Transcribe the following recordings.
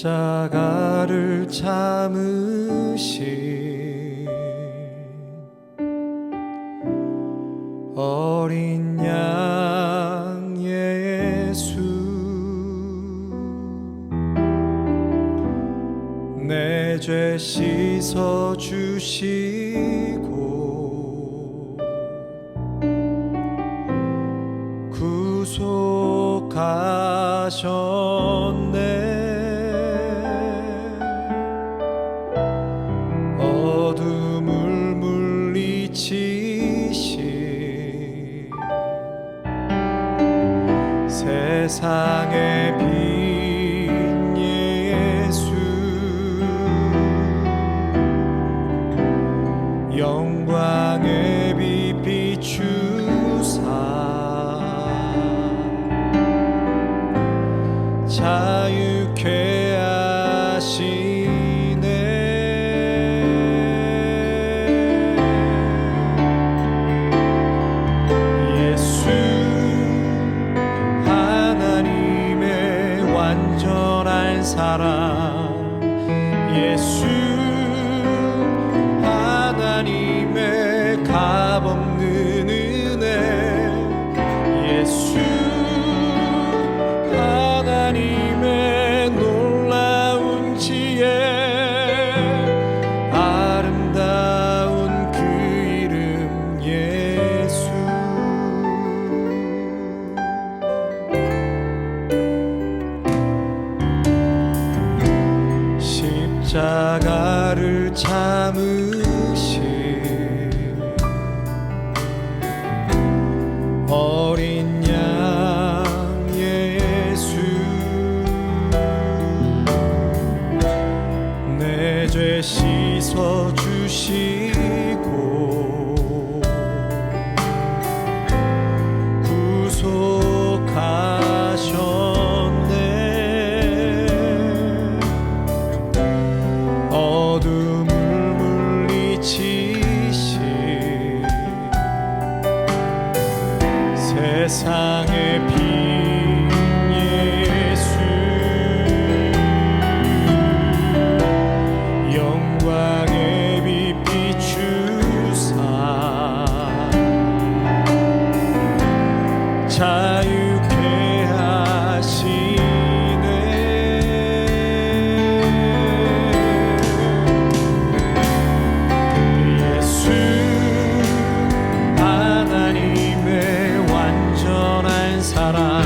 십자가를 참으신 어린 양 예수, 내 죄 씻어 주시고 구속하셨네. 어둠을 물리치신 세상의 빛 예수, 영광의 빛 비추사 자유케 하시네. 예수 하나님의 완전한 사랑, 예수 하나님의 값없는 은혜, 예수 하나님의 놀라운 지혜, 아름다운 그 이름 예수. 십자가를 참으신 어린 양 예수, 내 죄 씻어 주시고 구속하셨네. 어둠을 물리치신 세상의 빛 예수, 영광의 빛 비추사 자유케 하시네. 예수 하나님의 완전한 사랑,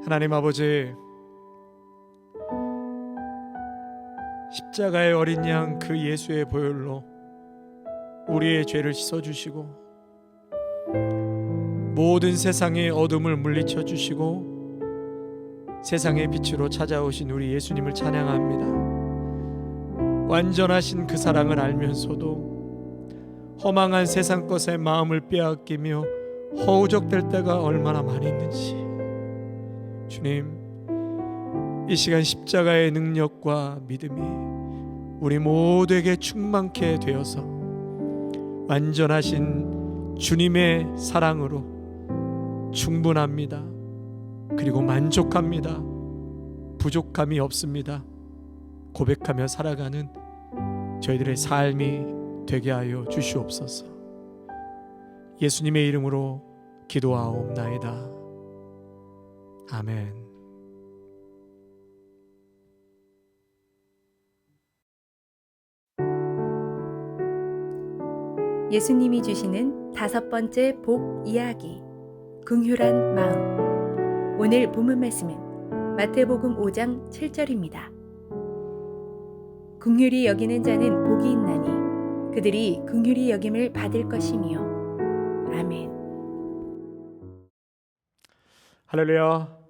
하나님 아버지, 십자가의 어린 양 그 예수의 보혈로 우리의 죄를 씻어주시고 모든 세상의 어둠을 물리쳐 주시고 세상의 빛으로 찾아오신 우리 예수님을 찬양합니다. 완전하신 그 사랑을 알면서도 허망한 세상 것에 마음을 빼앗기며 허우적될 때가 얼마나 많이 있는지, 주님, 이 시간 십자가의 능력과 믿음이 우리 모두에게 충만케 되어서 완전하신 주님의 사랑으로 충분합니다. 그리고 만족합니다. 부족함이 없습니다. 고백하며 살아가는 저희들의 삶이 되게 하여 주시옵소서. 예수님의 이름으로 기도하옵나이다. 아멘. 예수님이 주시는 5번째 복 이야기, 긍휼한 마음. 오늘 본문 말씀은 마태복음 5장 7절입니다. 긍휼히 여기는 자는 복이 있나니 그들이 긍휼히 여김을 받을 것이며. 아멘. 할렐루야.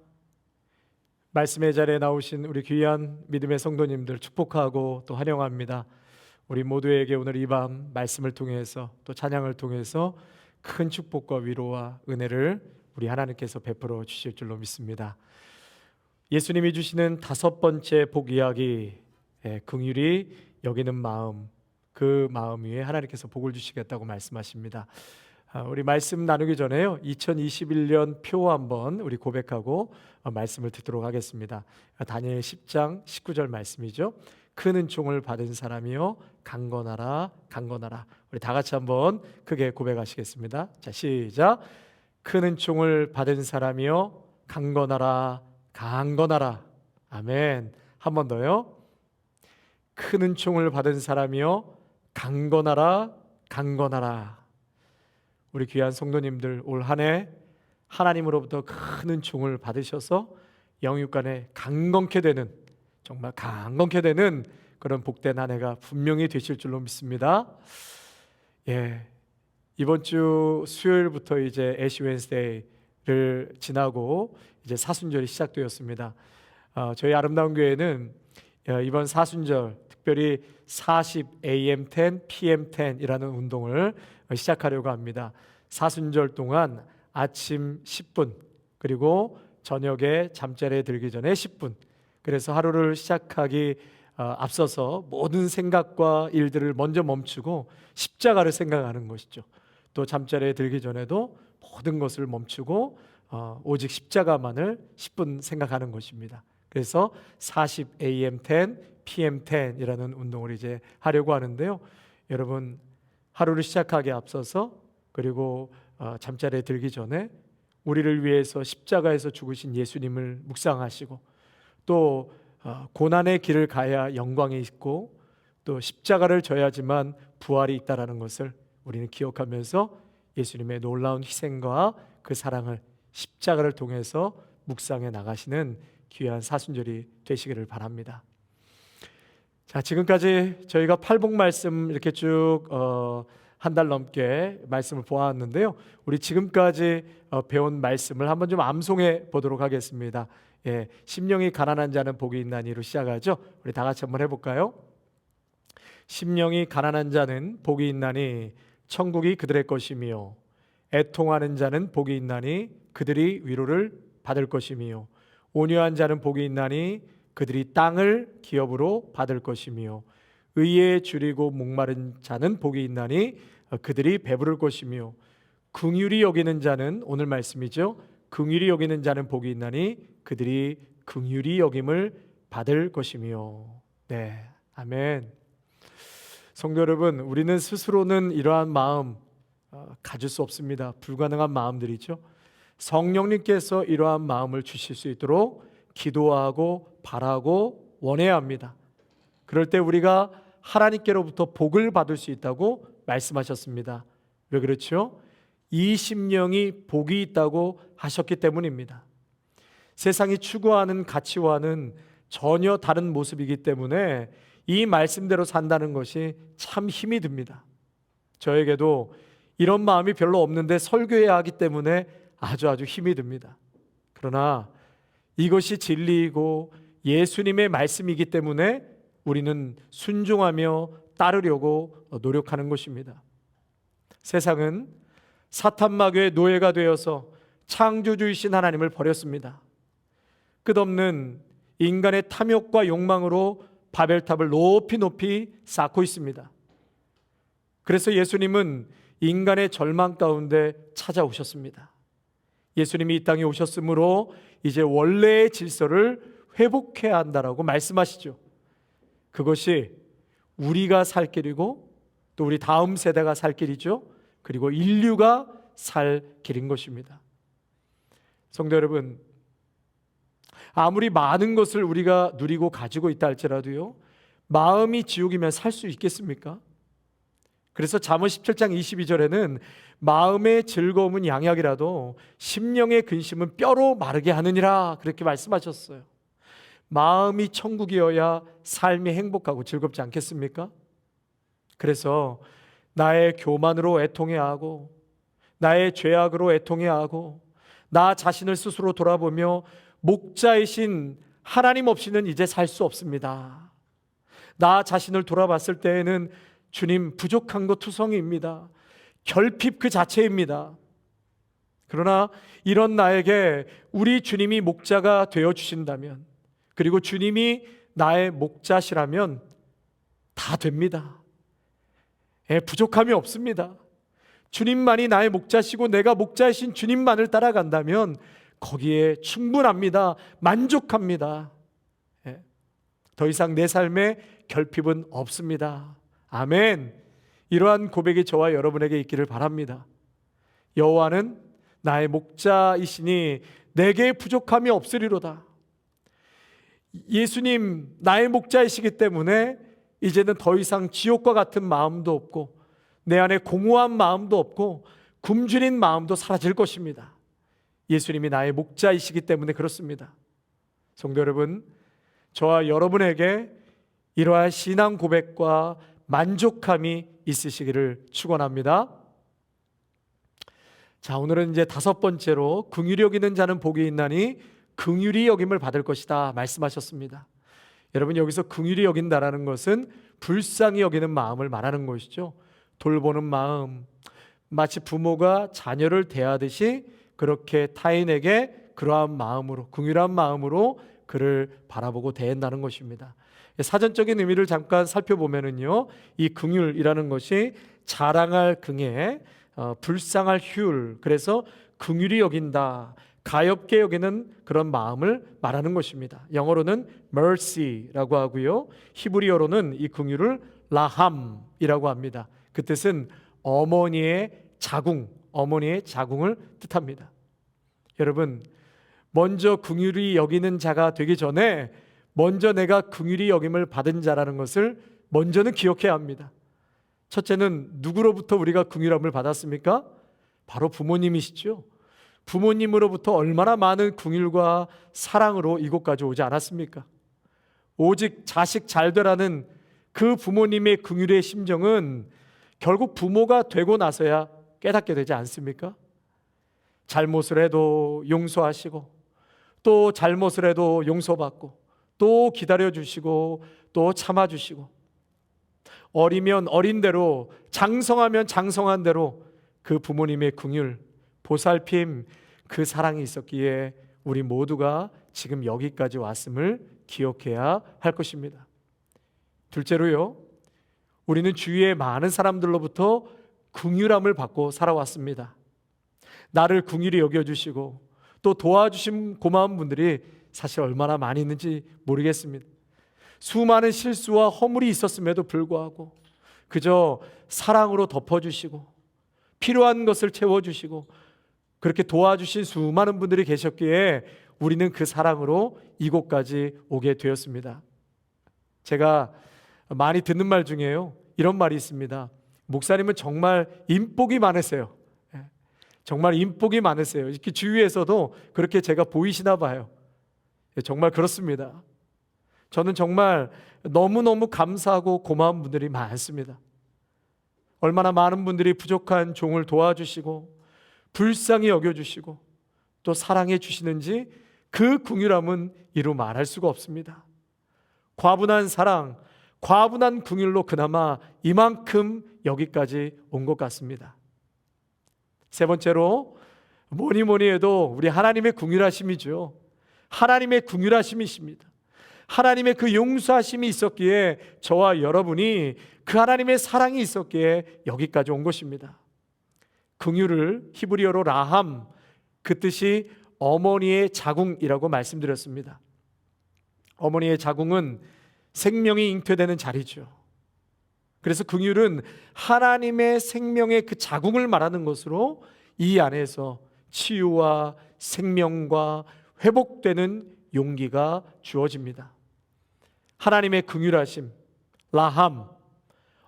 말씀의 자리에 나오신 우리 귀한 믿음의 성도님들 축복하고 또 환영합니다. 우리 모두에게 오늘 이 밤 말씀을 통해서 또 찬양을 통해서 큰 축복과 위로와 은혜를 우리 하나님께서 베풀어 주실 줄로 믿습니다. 예수님이 주시는 5번째 복 이야기, 긍휼히 여기는 마음, 그 마음 위에 하나님께서 복을 주시겠다고 말씀하십니다. 우리 말씀 나누기 전에요, 2021년 표 한번 우리 고백하고 말씀을 듣도록 하겠습니다. 다니엘 10장 19절 말씀이죠. 큰 은총을 받은 사람이요 강건하라, 강건하라. 우리 다 같이 한번 크게 고백하시겠습니다. 자, 시작. 큰 은총을 받은 사람이요 강건하라, 강건하라. 아멘. 한 번 더요. 큰 은총을 받은 사람이요 강건하라, 강건하라. 우리 귀한 성도님들, 올 한 해 하나님으로부터 큰 은총을 받으셔서 영육간에 강건케 되는, 정말 강건케 되는 그런 복된 한 해가 분명히 되실 줄로 믿습니다. 이번 주 수요일부터 이제 애쉬 웬스데이를 지나고 이제 사순절이 시작되었습니다. 저희 아름다운 교회는 이번 사순절 특별히 40 AM10, PM10이라는 운동을 시작하려고 합니다. 사순절 동안 아침 10분 그리고 저녁에 잠자리에 들기 전에 10분, 그래서 하루를 시작하기 앞서서 모든 생각과 일들을 먼저 멈추고 십자가를 생각하는 것이죠. 또 잠자리에 들기 전에도 모든 것을 멈추고 오직 십자가만을 10분 생각하는 것입니다. 그래서 40 AM10, PM10이라는 운동을 이제 하려고 하는데요. 여러분, 하루를 시작하기 앞서서 그리고 잠자리에 들기 전에 우리를 위해서 십자가에서 죽으신 예수님을 묵상하시고, 또 고난의 길을 가야 영광이 있고 또 십자가를 져야지만 부활이 있다라는 것을 우리는 기억하면서 예수님의 놀라운 희생과 그 사랑을 십자가를 통해서 묵상해 나가시는 귀한 사순절이 되시기를 바랍니다. 자, 지금까지 저희가 팔복 말씀 이렇게 쭉 한 달 넘게 말씀을 보았는데요. 우리 지금까지 배운 말씀을 한번 좀 암송해 보도록 하겠습니다. 심령이 가난한 자는 복이 있나니로 시작하죠. 우리 다 같이 한번 해볼까요? 심령이 가난한 자는 복이 있나니 천국이 그들의 것이며, 애통하는 자는 복이 있나니 그들이 위로를 받을 것이며, 온유한 자는 복이 있나니 그들이 땅을 기업으로 받을 것이며, 의에 줄이고 목마른 자는 복이 있나니 그들이 배부를 것이며, 긍휼히 여기는 자는, 오늘 말씀이죠, 긍휼히 여기는 자는 복이 있나니 그들이 긍휼히 여김을 받을 것이며. 네, 아멘. 성도 여러분, 우리는 스스로는 이러한 마음 가질 수 없습니다. 불가능한 마음들이죠. 성령님께서 이러한 마음을 주실 수 있도록 기도하고 바라고 원해야 합니다. 그럴 때 우리가 하나님께로부터 복을 받을 수 있다고 말씀하셨습니다. 왜 그렇죠? 이 심령이 복이 있다고 하셨기 때문입니다. 세상이 추구하는 가치와는 전혀 다른 모습이기 때문에 이 말씀대로 산다는 것이 참 힘이 듭니다. 저에게도 이런 마음이 별로 없는데 설교해야 하기 때문에 아주 힘이 듭니다. 그러나 이것이 진리이고 예수님의 말씀이기 때문에 우리는 순종하며 따르려고 노력하는 것입니다. 세상은 사탄 마귀의 노예가 되어서 창조주이신 하나님을 버렸습니다. 끝없는 인간의 탐욕과 욕망으로 바벨탑을 높이 쌓고 있습니다. 그래서 예수님은 인간의 절망 가운데 찾아오셨습니다. 예수님이 이 땅에 오셨으므로 이제 원래의 질서를 회복해야 한다라고 말씀하시죠. 그것이 우리가 살 길이고 또 우리 다음 세대가 살 길이죠. 그리고 인류가 살 길인 것입니다. 성도 여러분, 아무리 많은 것을 우리가 누리고 가지고 있다 할지라도요, 마음이 지옥이면 살 수 있겠습니까? 그래서 잠언 17장 22절에는 마음의 즐거움은 양약이라도 심령의 근심은 뼈로 마르게 하느니라, 그렇게 말씀하셨어요. 마음이 천국이어야 삶이 행복하고 즐겁지 않겠습니까? 그래서 나의 교만으로 애통해야 하고, 나의 죄악으로 애통해야 하고, 나 자신을 스스로 돌아보며 목자이신 하나님 없이는 이제 살 수 없습니다. 나 자신을 돌아봤을 때에는 주님 부족한 것 투성이입니다. 결핍 그 자체입니다. 그러나 이런 나에게 우리 주님이 목자가 되어주신다면, 그리고 주님이 나의 목자시라면 다 됩니다. 부족함이 없습니다. 주님만이 나의 목자시고 내가 목자이신 주님만을 따라간다면 거기에 충분합니다. 만족합니다. 더 이상 내 삶에 결핍은 없습니다. 아멘. 이러한 고백이 저와 여러분에게 있기를 바랍니다. 여호와는 나의 목자이시니 내게 부족함이 없으리로다. 예수님 나의 목자이시기 때문에 이제는 더 이상 지옥과 같은 마음도 없고 내 안에 공허한 마음도 없고 굶주린 마음도 사라질 것입니다. 예수님이 나의 목자이시기 때문에 그렇습니다. 성도 여러분, 저와 여러분에게 이러한 신앙 고백과 만족함이 있으시기를 축원합니다. 자, 오늘은 이제 5번째로 긍휼히 여기는 자는 복이 있나니 긍휼히 여김을 받을 것이다 말씀하셨습니다. 여러분, 여기서 긍휼히 여긴다라는 것은 불쌍히 여기는 마음을 말하는 것이죠. 돌보는 마음, 마치 부모가 자녀를 대하듯이 그렇게 타인에게 그러한 마음으로, 긍휼한 마음으로 그를 바라보고 대한다는 것입니다. 사전적인 의미를 잠깐 살펴보면은요, 이 긍휼이라는 것이 자랑할 긍에 불쌍할 휼, 그래서 긍휼히 여긴다, 가엾게 여기는 그런 마음을 말하는 것입니다. 영어로는 mercy라고 하고요, 히브리어로는 이 긍휼을 라함이라고 합니다. 그 뜻은 어머니의 자궁, 어머니의 자궁을 뜻합니다. 여러분, 먼저 긍휼히 여기는 자가 되기 전에 먼저 내가 긍휼히 여김을 받은 자라는 것을 먼저는 기억해야 합니다. 첫째는 누구로부터 우리가 긍휼함을 받았습니까? 바로 부모님이시죠. 부모님으로부터 얼마나 많은 긍휼과 사랑으로 이곳까지 오지 않았습니까? 오직 자식 잘 되라는 그 부모님의 긍휼의 심정은 결국 부모가 되고 나서야 깨닫게 되지 않습니까? 잘못을 해도 용서하시고, 또 잘못을 해도 용서받고, 또 기다려주시고, 또 참아주시고, 어리면 어린 대로, 장성하면 장성한 대로 그 부모님의 긍휼, 보살핌, 그 사랑이 있었기에 우리 모두가 지금 여기까지 왔음을 기억해야 할 것입니다. 둘째로요, 우리는 주위의 많은 사람들로부터 긍휼함을 받고 살아왔습니다. 나를 긍휼히 여겨주시고 또 도와주신 고마운 분들이 사실 얼마나 많이 있는지 모르겠습니다. 수많은 실수와 허물이 있었음에도 불구하고 그저 사랑으로 덮어주시고 필요한 것을 채워주시고 그렇게 도와주신 수많은 분들이 계셨기에 우리는 그 사랑으로 이곳까지 오게 되었습니다. 제가 많이 듣는 말 중에요, 이런 말이 있습니다. 목사님은 정말 인복이 많으세요. 정말 인복이 많으세요. 이렇게 주위에서도 그렇게 제가 보이시나 봐요. 정말 그렇습니다. 저는 정말 너무너무 감사하고 고마운 분들이 많습니다. 얼마나 많은 분들이 부족한 종을 도와주시고 불쌍히 여겨주시고 또 사랑해 주시는지 그 긍휼함은 이루 말할 수가 없습니다. 과분한 사랑, 과분한 긍휼로 그나마 이만큼 여기까지 온 것 같습니다. 세 번째로 뭐니 해도 우리 하나님의 긍휼하심이죠. 하나님의 긍휼하심이십니다. 하나님의 그 용서하심이 있었기에 저와 여러분이 그 하나님의 사랑이 있었기에 여기까지 온 것입니다. 긍휼을 히브리어로 라함, 그 뜻이 어머니의 자궁이라고 말씀드렸습니다. 어머니의 자궁은 생명이 잉태되는 자리죠. 그래서 긍휼은 하나님의 생명의 그 자궁을 말하는 것으로 이 안에서 치유와 생명과 회복되는 용기가 주어집니다. 하나님의 긍휼하심, 라함,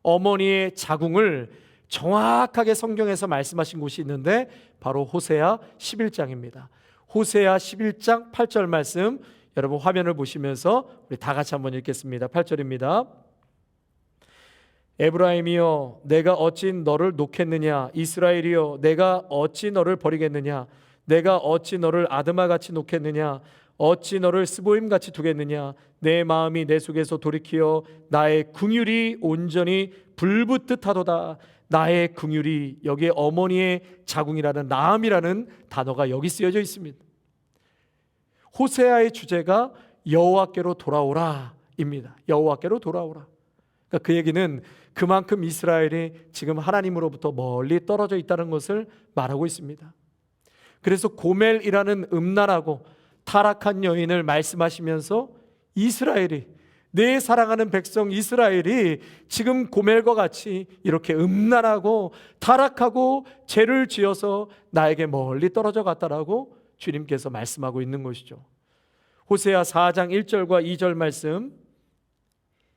어머니의 자궁을 정확하게 성경에서 말씀하신 곳이 있는데 바로 호세아 11장입니다. 호세아 11장 8절 말씀 여러분 화면을 보시면서 우리 다 같이 한번 읽겠습니다. 8절입니다. 에브라임이여 내가 어찌 너를 놓겠느냐, 이스라엘이여 내가 어찌 너를 버리겠느냐, 내가 어찌 너를 아드마같이 놓겠느냐, 어찌 너를 스보임같이 두겠느냐, 내 마음이 내 속에서 돌이키어 나의 긍휼이 온전히 불붙듯 하도다. 나의 긍휼이, 여기에 어머니의 자궁이라는 라함이라는 단어가 여기 쓰여져 있습니다. 호세아의 주제가 여호와께로 돌아오라입니다. 여호와께로 돌아오라. 그러니까 그 얘기는 그만큼 이스라엘이 지금 하나님으로부터 멀리 떨어져 있다는 것을 말하고 있습니다. 그래서 고멜이라는 음란하고 타락한 여인을 말씀하시면서 이스라엘이, 내 사랑하는 백성 이스라엘이 지금 고멜과 같이 이렇게 음란하고 타락하고 죄를 지어서 나에게 멀리 떨어져 갔다라고 주님께서 말씀하고 있는 것이죠. 호세아 4장 1절과 2절 말씀,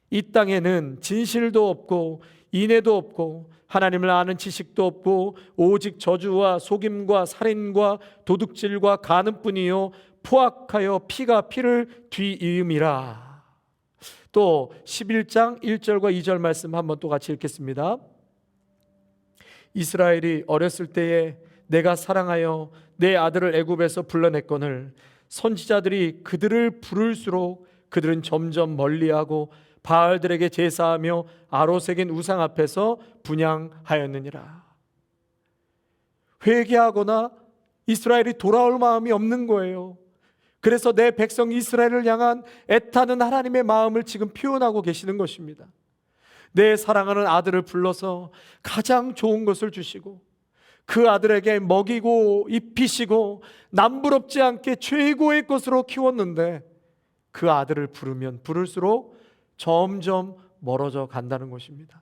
이 땅에는 진실도 없고 인애도 없고 하나님을 아는 지식도 없고 오직 저주와 속임과 살인과 도둑질과 간음뿐이요 포악하여 피가 피를 뒤이음이라. 또 11장 1절과 2절 말씀 한번 또 같이 읽겠습니다. 이스라엘이 어렸을 때에 내가 사랑하여 내 아들을 애굽에서 불러냈거늘 선지자들이 그들을 부를수록 그들은 점점 멀리하고 바알들에게 제사하며 아로새긴 우상 앞에서 분향하였느니라. 회개하거나 이스라엘이 돌아올 마음이 없는 거예요. 그래서 내 백성 이스라엘을 향한 애타는 하나님의 마음을 지금 표현하고 계시는 것입니다. 내 사랑하는 아들을 불러서 가장 좋은 것을 주시고 그 아들에게 먹이고 입히시고 남부럽지 않게 최고의 것으로 키웠는데 그 아들을 부르면 부를수록 점점 멀어져 간다는 것입니다.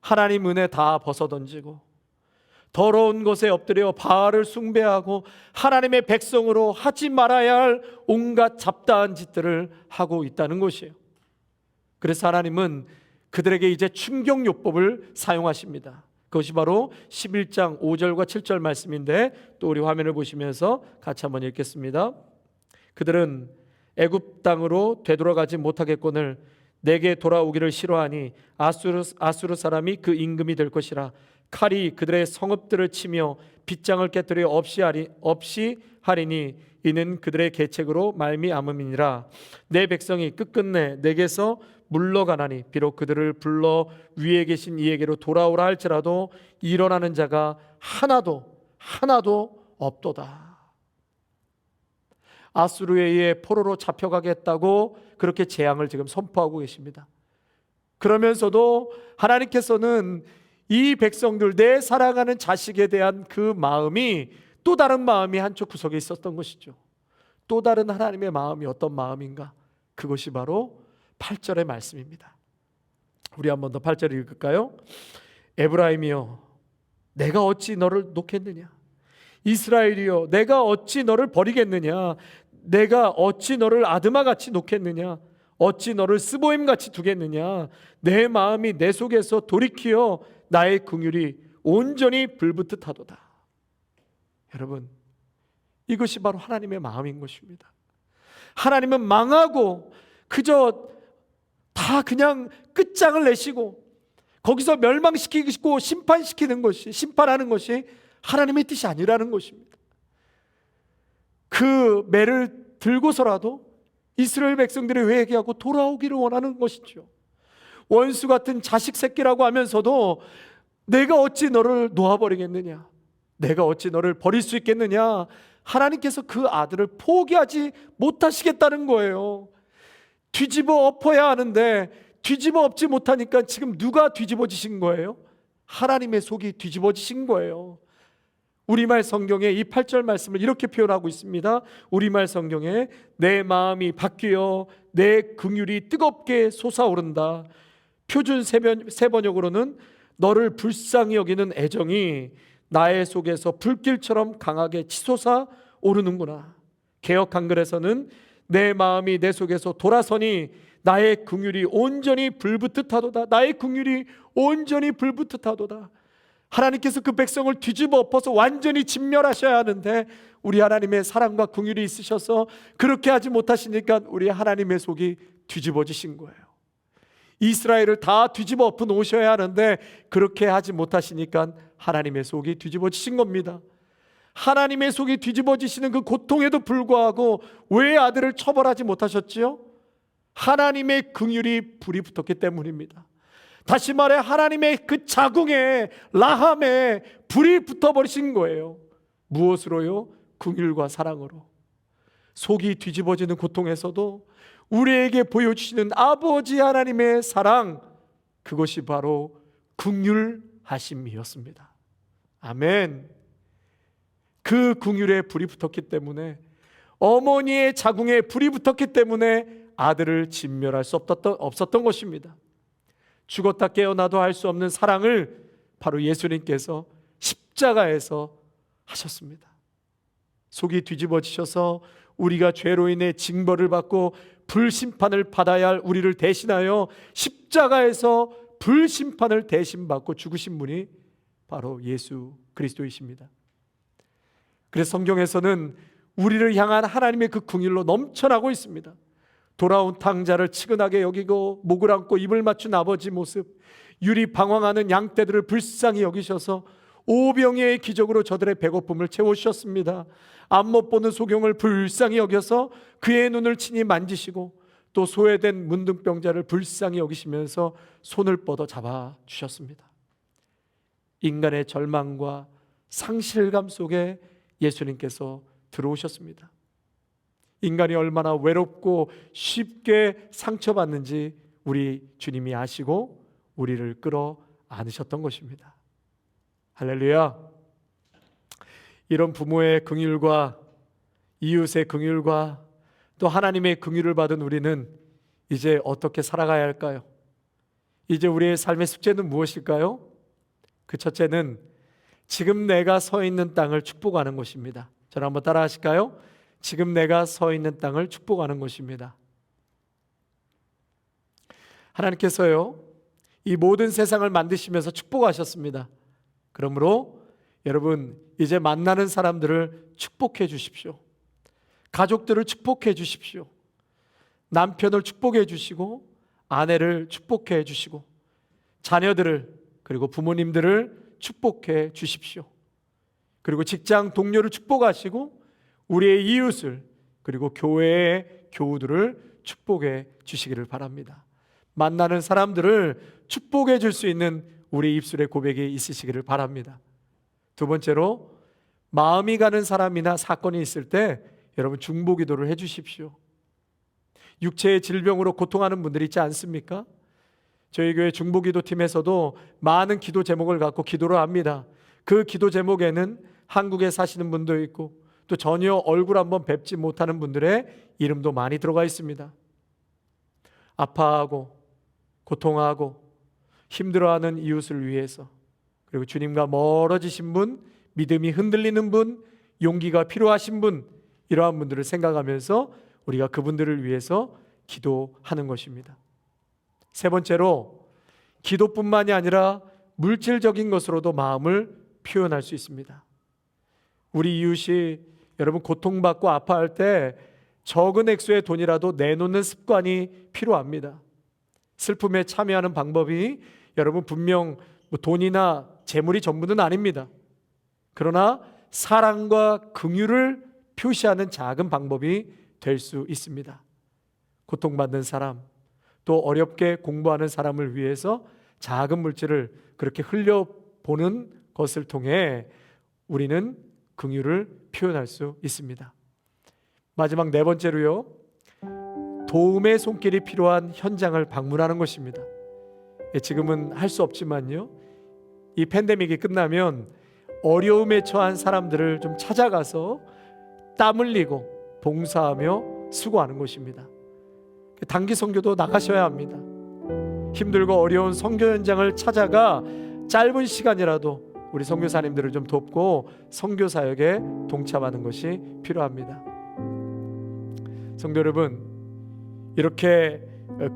하나님 은혜 다 벗어던지고 더러운 것에 엎드려 바알을 숭배하고 하나님의 백성으로 하지 말아야 할 온갖 잡다한 짓들을 하고 있다는 것이에요. 그래서 하나님은 그들에게 이제 충격요법을 사용하십니다. 그것이 바로 11장 5절과 7절 말씀인데 또 우리 화면을 보시면서 같이 한번 읽겠습니다. 그들은 애굽 땅으로 되돌아가지 못하겠거늘 내게 돌아오기를 싫어하니 아수르 사람이 그 임금이 될 것이라. 칼이 그들의 성읍들을 치며 빗장을 깨뜨려 없이 하리니 이는 그들의 계책으로 말미암음이니라. 내 백성이 끝끝내 내게서 물러가나니 비록 그들을 불러 위에 계신 이에게로 돌아오라 할지라도 일어나는 자가 하나도 없도다. 아수르에 의해 포로로 잡혀가겠다고 그렇게 재앙을 지금 선포하고 계십니다. 그러면서도 하나님께서는 이 백성들, 내 사랑하는 자식에 대한 그 마음이 또 다른 마음이 한쪽 구석에 있었던 것이죠. 또 다른 하나님의 마음이 어떤 마음인가? 그것이 바로 8절의 말씀입니다. 우리 한 번 더 8절 읽을까요? 에브라임이여 내가 어찌 너를 놓겠느냐, 이스라엘이여 내가 어찌 너를 버리겠느냐, 내가 어찌 너를 아드마같이 놓겠느냐, 어찌 너를 스보임같이 두겠느냐, 내 마음이 내 속에서 돌이키어 나의 긍휼이 온전히 불붙듯 하도다. 여러분, 이것이 바로 하나님의 마음인 것입니다. 하나님은 망하고 그저 다 그냥 끝장을 내시고 거기서 멸망시키고 심판하는 것이 하나님의 뜻이 아니라는 것입니다. 그 매를 들고서라도 이스라엘 백성들이 회개하고 돌아오기를 원하는 것이죠. 원수 같은 자식 새끼라고 하면서도 내가 어찌 너를 놓아버리겠느냐, 내가 어찌 너를 버릴 수 있겠느냐, 하나님께서 그 아들을 포기하지 못하시겠다는 거예요. 뒤집어 엎어야 하는데 뒤집어 엎지 못하니까 지금 누가 뒤집어지신 거예요? 하나님의 속이 뒤집어지신 거예요. 우리말 성경에 이 8절 말씀을 이렇게 표현하고 있습니다. 우리말 성경에 내 마음이 바뀌어 내 긍휼이 뜨겁게 솟아오른다. 표준 세번역으로는 너를 불쌍히 여기는 애정이 나의 속에서 불길처럼 강하게 치솟아 오르는구나. 개역 한글에서는 내 마음이 내 속에서 돌아서니 나의 긍휼이 온전히 불붙듯하도다. 나의 긍휼이 온전히 불붙듯하도다. 하나님께서 그 백성을 뒤집어 엎어서 완전히 진멸하셔야 하는데 우리 하나님의 사랑과 긍휼이 있으셔서 그렇게 하지 못하시니까 우리 하나님의 속이 뒤집어지신 거예요. 이스라엘을 다 뒤집어 엎어 놓으셔야 하는데 그렇게 하지 못하시니까 하나님의 속이 뒤집어지신 겁니다. 하나님의 속이 뒤집어지시는 그 고통에도 불구하고 왜 아들을 처벌하지 못하셨지요? 하나님의 긍휼이 불이 붙었기 때문입니다. 다시 말해 하나님의 그 자궁에, 라함에 불이 붙어버리신 거예요. 무엇으로요? 긍휼과 사랑으로. 속이 뒤집어지는 고통에서도 우리에게 보여주시는 아버지 하나님의 사랑, 그것이 바로 긍휼하심이었습니다. 아멘. 그 긍휼에 불이 붙었기 때문에, 어머니의 자궁에 불이 붙었기 때문에 아들을 진멸할 수 없었던 것입니다. 죽었다 깨어나도 할 수 없는 사랑을 바로 예수님께서 십자가에서 하셨습니다. 속이 뒤집어지셔서 우리가 죄로 인해 징벌을 받고 불심판을 받아야 할 우리를 대신하여 십자가에서 불심판을 대신 받고 죽으신 분이 바로 예수 그리스도이십니다. 그래서 성경에서는 우리를 향한 하나님의 그 긍휼로 넘쳐나고 있습니다. 돌아온 탕자를 치근하게 여기고 목을 안고 입을 맞춘 아버지 모습, 유리 방황하는 양떼들을 불쌍히 여기셔서 오병이의 기적으로 저들의 배고픔을 채우셨습니다. 앞 못 보는 소경을 불쌍히 여겨서 그의 눈을 친히 만지시고 또 소외된 문둥병자를 불쌍히 여기시면서 손을 뻗어 잡아주셨습니다. 인간의 절망과 상실감 속에 예수님께서 들어오셨습니다. 인간이 얼마나 외롭고 쉽게 상처받는지 우리 주님이 아시고 우리를 끌어 안으셨던 것입니다. 할렐루야. 이런 부모의 긍휼과 이웃의 긍휼과 또 하나님의 긍휼을 받은 우리는 이제 어떻게 살아가야 할까요? 이제 우리의 삶의 숙제는 무엇일까요? 그 첫째는 지금 내가 서 있는 땅을 축복하는 것입니다. 저를 한번 따라 하실까요? 지금 내가 서 있는 땅을 축복하는 것입니다. 하나님께서요, 이 모든 세상을 만드시면서 축복하셨습니다. 그러므로 여러분, 이제 만나는 사람들을 축복해 주십시오. 가족들을 축복해 주십시오. 남편을 축복해 주시고 아내를 축복해 주시고 자녀들을, 그리고 부모님들을 축복해 주십시오. 그리고 직장 동료를 축복하시고 우리의 이웃을, 그리고 교회의 교우들을 축복해 주시기를 바랍니다. 만나는 사람들을 축복해 줄 수 있는 우리 입술의 고백이 있으시기를 바랍니다. 두 번째로, 마음이 가는 사람이나 사건이 있을 때 여러분 중보기도를 해 주십시오. 육체의 질병으로 고통하는 분들이 있지 않습니까? 저희 교회 중보기도팀에서도 많은 기도 제목을 갖고 기도를 합니다. 그 기도 제목에는 한국에 사시는 분도 있고 또 전혀 얼굴 한번 뵙지 못하는 분들의 이름도 많이 들어가 있습니다. 아파하고 고통하고 힘들어하는 이웃을 위해서, 그리고 주님과 멀어지신 분, 믿음이 흔들리는 분, 용기가 필요하신 분, 이러한 분들을 생각하면서 우리가 그분들을 위해서 기도하는 것입니다. 세 번째로, 기도뿐만이 아니라 물질적인 것으로도 마음을 표현할 수 있습니다. 우리 이웃이 여러분 고통받고 아파할 때 적은 액수의 돈이라도 내놓는 습관이 필요합니다. 슬픔에 참여하는 방법이 여러분 분명 돈이나 재물이 전부는 아닙니다. 그러나 사랑과 긍휼을 표시하는 작은 방법이 될 수 있습니다. 고통받는 사람, 또 어렵게 공부하는 사람을 위해서 작은 물질을 그렇게 흘려보는 것을 통해 우리는 긍휼을 표현할 수 있습니다. 마지막 네 번째로요, 도움의 손길이 필요한 현장을 방문하는 것입니다. 지금은 할 수 없지만요, 이 팬데믹이 끝나면 어려움에 처한 사람들을 좀 찾아가서 땀 흘리고 봉사하며 수고하는 것입니다. 단기 선교도 나가셔야 합니다. 힘들고 어려운 선교 현장을 찾아가 짧은 시간이라도 우리 선교사님들을 좀 돕고 선교 사역에 동참하는 것이 필요합니다. 성도 여러분, 이렇게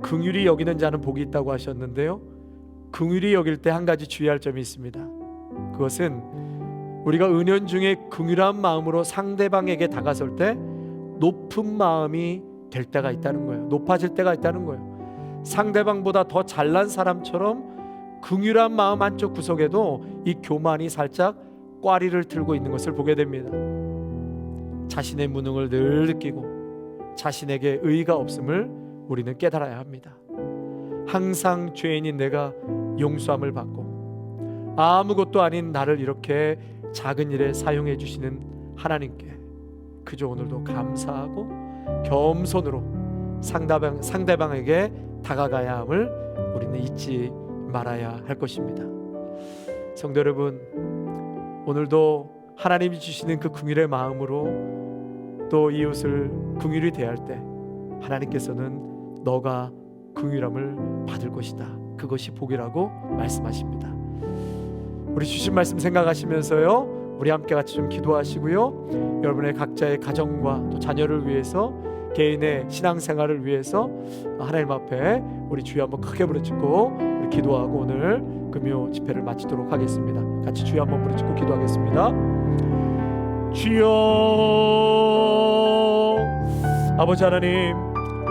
긍휼히 여기는 자는 복이 있다고 하셨는데요, 긍휼히 여길 때 한 가지 주의할 점이 있습니다. 그것은 우리가 은연중에 긍휼한 마음으로 상대방에게 다가설 때 높은 마음이 될 때가 있다는 거예요. 높아질 때가 있다는 거예요. 상대방보다 더 잘난 사람처럼 긍휼한 마음 한쪽 구석에도 이 교만이 살짝 꽈리를 틀고 있는 것을 보게 됩니다. 자신의 무능을 늘 느끼고 자신에게 의의가 없음을 우리는 깨달아야 합니다. 항상 죄인인 내가 용서함을 받고 아무것도 아닌 나를 이렇게 작은 일에 사용해 주시는 하나님께 그저 오늘도 감사하고 겸손으로 상대방에게 다가가야 함을 우리는 잊지 말아야 할 것입니다. 성도 여러분, 오늘도 하나님이 주시는 그 긍휼의 마음으로 또 이웃을 긍휼히 대할 때 하나님께서는 너가 긍휼함을 받을 것이다, 그것이 복이라고 말씀하십니다. 우리 주신 말씀 생각하시면서요, 우리 함께 같이 좀 기도하시고요, 여러분의 각자의 가정과 또 자녀를 위해서, 개인의 신앙생활을 위해서 하나님 앞에 우리 주여 한번 크게 부르짖고 우리 기도하고 오늘 금요 집회를 마치도록 하겠습니다. 같이 주여 한번 부르짖고 기도하겠습니다. 주여, 아버지 하나님,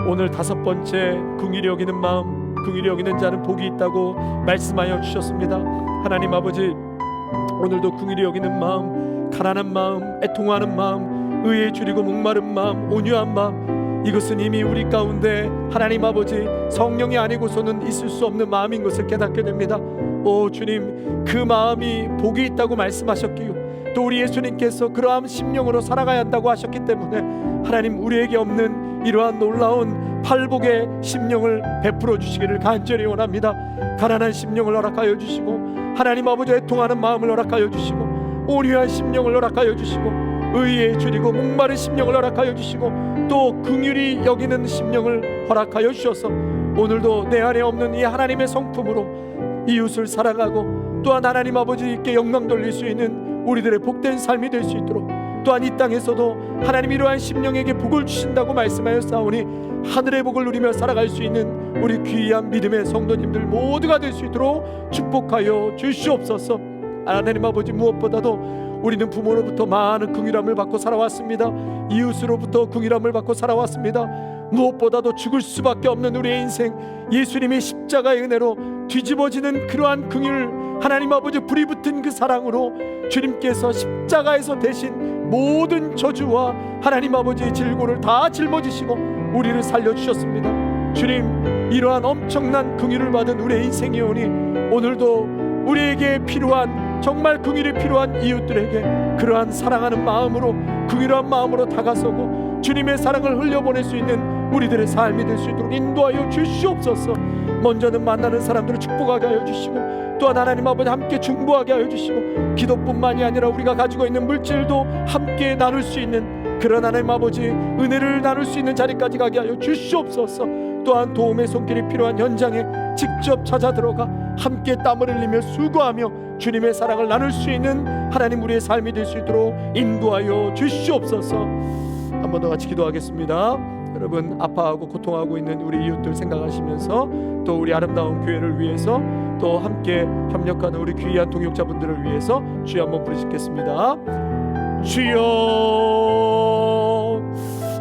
오늘 다섯 번째 긍휼히 여기는 마음, 긍휼히 여기는 자는 복이 있다고 말씀하여 주셨습니다. 하나님 아버지, 오늘도 긍휼히 여기는 마음, 가난한 마음, 애통하는 마음, 의에 줄이고 목마른 마음, 온유한 마음, 이것은 이미 우리 가운데 하나님 아버지 성령이 아니고서는 있을 수 없는 마음인 것을 깨닫게 됩니다. 오 주님, 그 마음이 복이 있다고 말씀하셨기요, 또 우리 예수님께서 그러한 심령으로 살아가야 한다고 하셨기 때문에 하나님, 우리에게 없는 이러한 놀라운 팔복의 심령을 베풀어 주시기를 간절히 원합니다. 가난한 심령을 허락하여 주시고, 하나님 아버지 애통하는 마음을 허락하여 주시고, 온유한 심령을 허락하여 주시고, 의에 줄이고 목마른 심령을 허락하여 주시고, 또 긍휼히 여기는 심령을 허락하여 주셔서 오늘도 내 안에 없는 이 하나님의 성품으로 이웃을 사랑하고 또한 하나님 아버지께 영광 돌릴 수 있는 우리들의 복된 삶이 될 수 있도록, 또한 이 땅에서도 하나님 이러한 심령에게 복을 주신다고 말씀하여 싸우니 하늘의 복을 누리며 살아갈 수 있는 우리 귀한 믿음의 성도님들 모두가 될 수 있도록 축복하여 주시옵소서. 하나님 아버지, 무엇보다도 우리는 부모로부터 많은 긍휼함을 받고 살아왔습니다. 이웃으로부터 긍휼함을 받고 살아왔습니다. 무엇보다도 죽을 수밖에 없는 우리의 인생, 예수님의 십자가의 은혜로 뒤집어지는 그러한 긍휼, 하나님 아버지 불이 붙은 그 사랑으로 주님께서 십자가에서 대신 모든 저주와 하나님 아버지의 질고를 다 짊어지시고 우리를 살려주셨습니다. 주님, 이러한 엄청난 긍휼을 받은 우리의 인생이오니 오늘도 우리에게 필요한, 정말 긍휼이 필요한 이웃들에게 그러한 사랑하는 마음으로, 긍휼한 마음으로 다가서고 주님의 사랑을 흘려보낼 수 있는 우리들의 삶이 될 수 있도록 인도하여 주시옵소서. 먼저는 만나는 사람들을 축복하게 하여 주시고, 또한 하나님 아버지 함께 중보하게 하여 주시고, 기도뿐만이 아니라 우리가 가지고 있는 물질도 함께 나눌 수 있는 그런 하나님 아버지 은혜를 나눌 수 있는 자리까지 가게 하여 주시옵소서. 또한 도움의 손길이 필요한 현장에 직접 찾아 들어가 함께 땀을 흘리며 수고하며 주님의 사랑을 나눌 수 있는 하나님 우리의 삶이 될 수 있도록 인도하여 주시옵소서. 한 번 더 같이 기도하겠습니다. 여러분, 아파하고 고통하고 있는 우리 이웃들 생각하시면서, 또 우리 아름다운 교회를 위해서, 또 함께 협력하는 우리 귀한 동역자분들을 위해서 주여 한번 부르시겠습니다. 주여,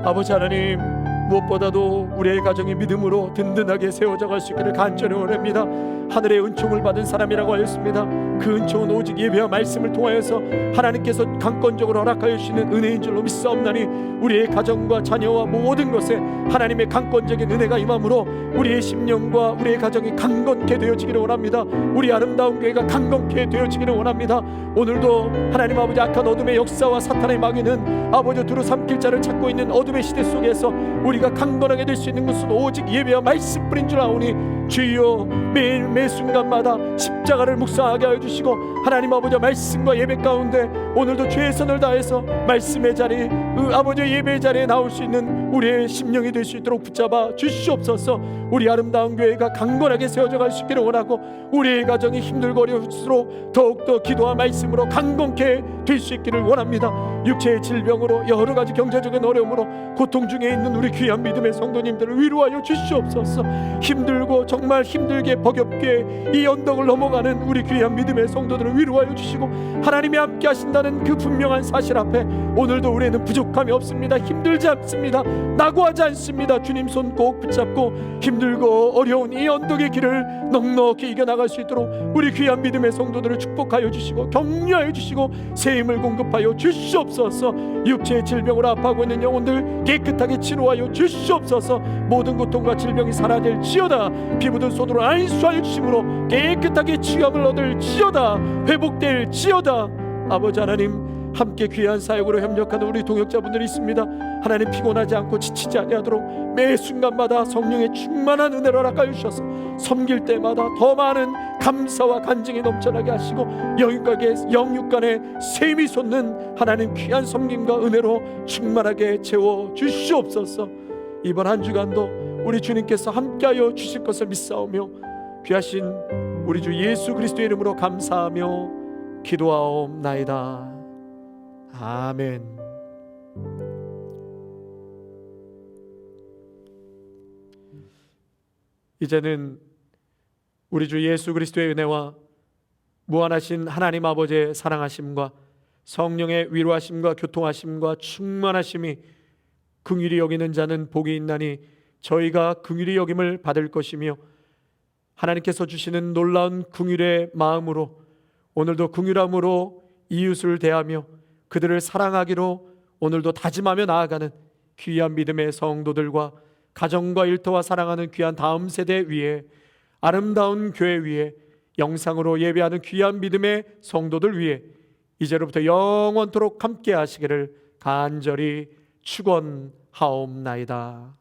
아버지 하나님, 무엇보다도 우리의 가정이 믿음으로 든든하게 세워져 갈 수 있기를 간절히 원합니다. 하늘의 은총을 받은 사람이라고 하였습니다. 그 은총은 오직 예배와 말씀을 통하여서 하나님께서 강권적으로 허락하여 주시는 은혜인 줄로 믿사옵나니 우리의 가정과 자녀와 모든 것에 하나님의 강권적인 은혜가 임함으로 우리의 심령과 우리의 가정이 강건케 되어지기를 원합니다. 우리 아름다운 교회가 강건케 되어지기를 원합니다. 오늘도 하나님 아버지, 악한 어둠의 역사와 사탄의 마귀는 아버지 두루 삼킬 자를 찾고 있는 어둠의 시대 속에서 우리가 강건하게 될 수 있는 것은 오직 예배와 말씀뿐인 줄 아오니 주여, 매일 매 순간마다 십자가를 묵상하게 하여 주시고 하나님 아버지, 말씀과 예배 가운데 오늘도 최선을 다해서 말씀의 자리, 아버지 예배의 자리에 나올 수 있는 우리의 심령이 될 수 있도록 붙잡아 주시옵소서. 우리 아름다운 교회가 강건하게 세워져 갈 수 있기를 원하고 우리의 가정이 힘들고 어려울수록 더욱더 기도와 말씀으로 강건케 될 수 있기를 원합니다. 육체의 질병으로 여러 가지 경제적인 어려움으로 고통 중에 있는 우리 귀한 믿음의 성도님들을 위로하여 주시옵소서. 힘들고 정말 힘들게 버겁게 이 언덕을 넘어가는 우리 귀한 믿음의 성도들을 위로하여 주시고 하나님이 함께 하신다는 그 분명한 사실 앞에 오늘도 우리는 부족함이 없습니다. 힘들지 않습니다. 낙오하지 않습니다. 주님 손 꼭 붙잡고 힘들고 어려운 이 언덕의 길을 넉넉히 이겨나갈 수 있도록 우리 귀한 믿음의 성도들을 축복하여 주시고 격려하여 주시고 새 힘을 공급하여 주시옵소서. 육체의 질병으로 아파하고 있는 영혼들 깨끗하게 치료하여 주시옵소서. 모든 고통과 질병이 사라질지어다. 피 묻은 손으로 안수하여 주심으로 깨끗하게 치유함을 얻을지어다. 회복될지어다. 아버지 하나님, 함께 귀한 사역으로 협력하는 우리 동역자분들이 있습니다. 하나님, 피곤하지 않고 지치지 아니하도록 매 순간마다 성령의 충만한 은혜를 허락하여 주셔서 섬길 때마다 더 많은 감사와 간증이 넘쳐나게 하시고 영육간에 샘이 솟는 하나님 귀한 섬김과 은혜로 충만하게 채워 주시옵소서. 이번 한 주간도 우리 주님께서 함께하여 주실 것을 믿사오며 귀하신 우리 주 예수 그리스도의 이름으로 감사하며 기도하옵나이다. 아멘. 이제는 우리 주 예수 그리스도의 은혜와 무한하신 하나님 아버지의 사랑하심과 성령의 위로하심과 교통하심과 충만하심이 긍휼히 여기는 자는 복이 있나니 저희가 긍휼히 여김을 받을 것이며 하나님께서 주시는 놀라운 긍휼의 마음으로 오늘도 긍휼함으로 이웃을 대하며 그들을 사랑하기로 오늘도 다짐하며 나아가는 귀한 믿음의 성도들과 가정과 일터와 사랑하는 귀한 다음 세대 위에 아름다운 교회 위에 영상으로 예배하는 귀한 믿음의 성도들 위에 이제로부터 영원토록 함께 하시기를 간절히 축원하옵나이다.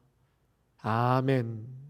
아멘.